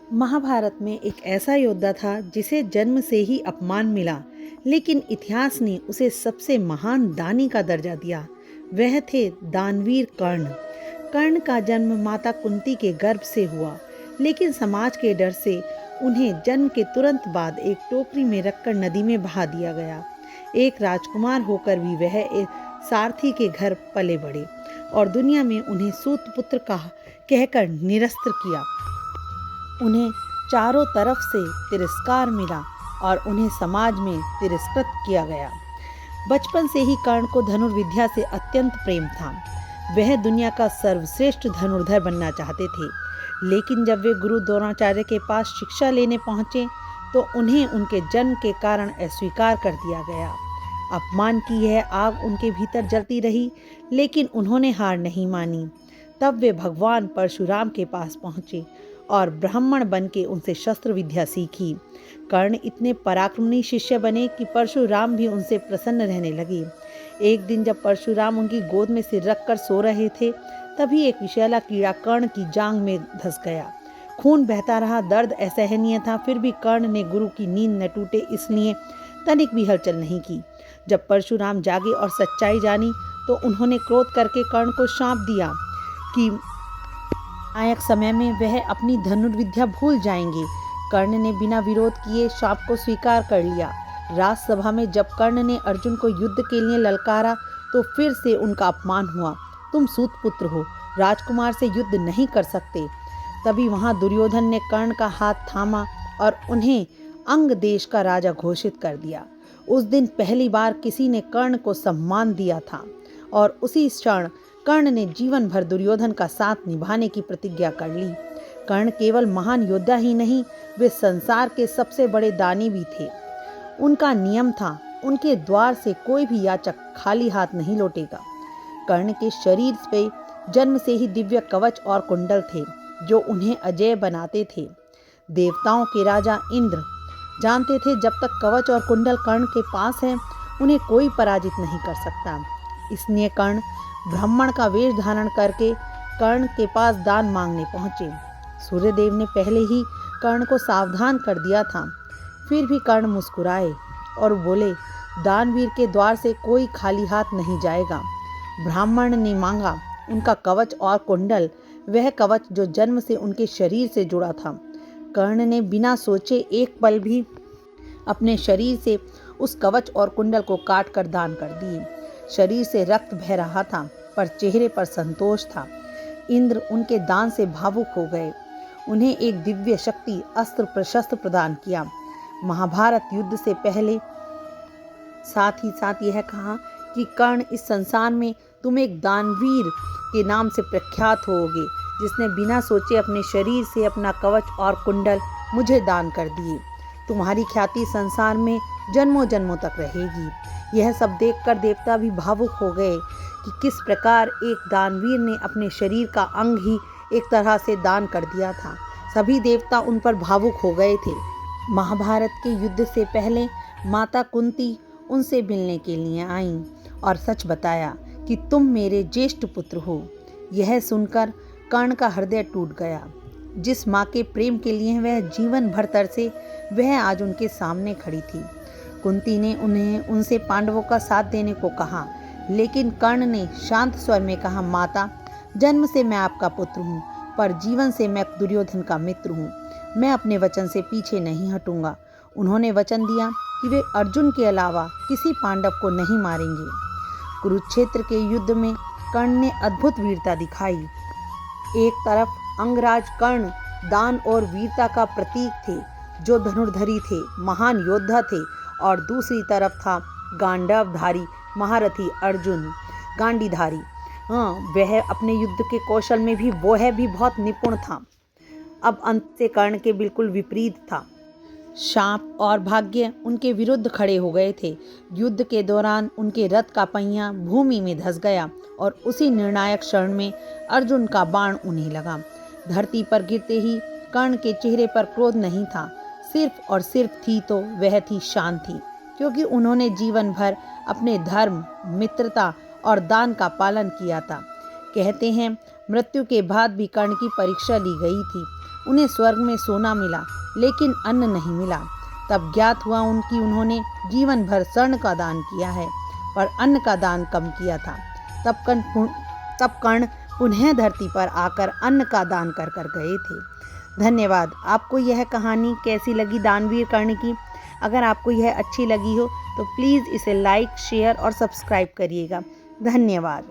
महाभारत में एक ऐसा योद्धा था जिसे जन्म से ही अपमान मिला, लेकिन इतिहास ने उसे सबसे महान दानी का दर्जा दिया। वह थे दानवीर कर्ण। कर्ण का जन्म माता कुंती के गर्भ से हुआ, लेकिन समाज के डर से उन्हें जन्म के तुरंत बाद एक टोकरी में रखकर नदी में बहा दिया गया। एक राजकुमार होकर भी वह एक सारथी के घर पले बढ़े और दुनिया में उन्हें सूत पुत्र का कहकर निरस्त किया। उन्हें चारों तरफ से तिरस्कार मिला और उन्हें समाज में तिरस्कृत किया गया। बचपन से ही कर्ण को धनुर्विद्या से अत्यंत प्रेम था। वह दुनिया का सर्वश्रेष्ठ धनुर्धर बनना चाहते थे, लेकिन जब वे गुरु द्रोणाचार्य के पास शिक्षा लेने पहुंचे तो उन्हें उनके जन्म के कारण अस्वीकार कर दिया गया। अपमान की यह आग उनके भीतर जलती रही, लेकिन उन्होंने हार नहीं मानी। तब वे भगवान परशुराम के पास पहुंचे और ब्राह्मण बन के उनसे शस्त्र विद्या सीखी। कर्ण इतने पराक्रमी शिष्य बने कि परशुराम भी उनसे प्रसन्न रहने लगे। एक दिन जब परशुराम उनकी गोद में सिर रखकर सो रहे थे, तभी एक विषैला कीड़ा कर्ण की जांघ में धंस गया। खून बहता रहा, दर्द असहनीय था, फिर भी कर्ण ने गुरु की नींद न टूटे इसलिए तनिक भी हलचल नहीं की। जब परशुराम जागे और सच्चाई जानी तो उन्होंने क्रोध करके कर्ण को शाप दिया कि आयक समय में वह अपनी धनुर्विद्या भूल जाएंगे। कर्ण ने बिना विरोध किए शाप को स्वीकार कर लिया। राजसभा में जब कर्ण ने अर्जुन को युद्ध के लिए ललकारा तो फिर से उनका अपमान हुआ। तुम सूत पुत्र हो, राजकुमार से युद्ध नहीं कर सकते। तभी वहां दुर्योधन ने कर्ण का हाथ थामा और उन्हें अंग देश का राजा घोषित कर दिया। उस दिन पहली बार किसी ने कर्ण को सम्मान दिया था और उसी क्षण कर्ण ने जीवन भर दुर्योधन का साथ निभाने की प्रतिज्ञा कर ली। कर्ण केवल महान योद्धा ही नहीं, वे संसार के सबसे बड़े दानी भी थे। उनका नियम था, उनके द्वार से कोई भी याचक खाली हाथ नहीं लौटेगा। कर्ण के शरीर पे जन्म से ही दिव्य कवच और कुंडल थे, जो उन्हें अजेय बनाते थे। देवताओं के राजा इंद्र जानते थे, जब तक कवच और कुंडल कर्ण के पास है, उन्हें कोई पराजित नहीं कर सकता। इसलिए कर्ण ब्राह्मण का वेश धारण करके कर्ण के पास दान मांगने पहुंचे। सूर्यदेव ने पहले ही कर्ण को सावधान कर दिया था, फिर भी कर्ण मुस्कुराए और बोले, दानवीर के द्वार से कोई खाली हाथ नहीं जाएगा। ब्राह्मण ने मांगा उनका कवच और कुंडल, वह कवच जो जन्म से उनके शरीर से जुड़ा था। कर्ण ने बिना सोचे एक पल भी अपने शरीर से उस कवच और कुंडल को काट कर दान कर दिए। शरीर से रक्त बह रहा था, पर चेहरे पर संतोष था। इंद्र उनके दान से भावुक हो गए। उन्हें एक दिव्य शक्ति अस्त्र प्रशस्त्र प्रदान किया। महाभारत युद्ध से पहले साथ ही साथ यह कहा कि कर्ण, इस संसार में तुम एक दानवीर के नाम से प्रख्यात होगे, जिसने बिना सोचे अपने शरीर से अपना कवच और कुंडल मुझे दान कर दिए। तुम्हारी ख्याति संसार में जन्मों जन्मों तक रहेगी। यह सब देखकर देवता भी भावुक हो गए कि किस प्रकार एक दानवीर ने अपने शरीर का अंग ही एक तरह से दान कर दिया था। सभी देवता उन पर भावुक हो गए थे। महाभारत के युद्ध से पहले माता कुंती उनसे मिलने के लिए आईं और सच बताया कि तुम मेरे ज्येष्ठ पुत्र हो। यह सुनकर कर्ण का हृदय टूट गया। जिस माँ के प्रेम के लिए वह जीवन भर तरसे, वह आज उनके सामने खड़ी थी। कुंती ने उन्हें उनसे पांडवों का साथ देने को कहा, लेकिन कर्ण ने शांत स्वर में कहा, माता, जन्म से मैं आपका पुत्र हूँ, पर जीवन से मैं दुर्योधन का मित्र हूँ। मैं अपने वचन से पीछे नहीं हटूंगा। उन्होंने वचन दिया कि वे अर्जुन के अलावा किसी पांडव को नहीं मारेंगे। कुरुक्षेत्र के युद्ध में कर्ण ने अद्भुत वीरता दिखाई। एक तरफ अंगराज कर्ण दान और वीरता का प्रतीक थे, जो धनुर्धरी थे, महान योद्धा थे, और दूसरी तरफ था गांडवधारी महारथी अर्जुन, गांडीधारी। वह अपने युद्ध के कौशल में भी वह भी बहुत निपुण था। अब अंत से कर्ण के बिल्कुल विपरीत था। शाप और भाग्य उनके विरुद्ध खड़े हो गए थे। युद्ध के दौरान उनके रथ का पहिया भूमि में धंस गया और उसी निर्णायक क्षण में अर्जुन का बाण उन्हें लगा। धरती पर गिरते ही कर्ण के चेहरे पर क्रोध नहीं था, सिर्फ और सिर्फ थी तो वह थी शांति, क्योंकि उन्होंने जीवन भर अपने धर्म, मित्रता और दान का पालन किया था। कहते हैं, मृत्यु के बाद भी कर्ण की परीक्षा ली गई थी। उन्हें स्वर्ग में सोना मिला लेकिन अन्न नहीं मिला। तब ज्ञात हुआ उन्होंने जीवन भर स्वर्ण का दान किया है पर अन्न का दान कम किया था। तब कर्ण पुनः धरती पर आकर अन्न का दान कर कर गए थे। धन्यवाद। आपको यह कहानी कैसी लगी दानवीर कर्ण की? अगर आपको यह अच्छी लगी हो तो प्लीज़ इसे लाइक, शेयर और सब्सक्राइब करिएगा। धन्यवाद।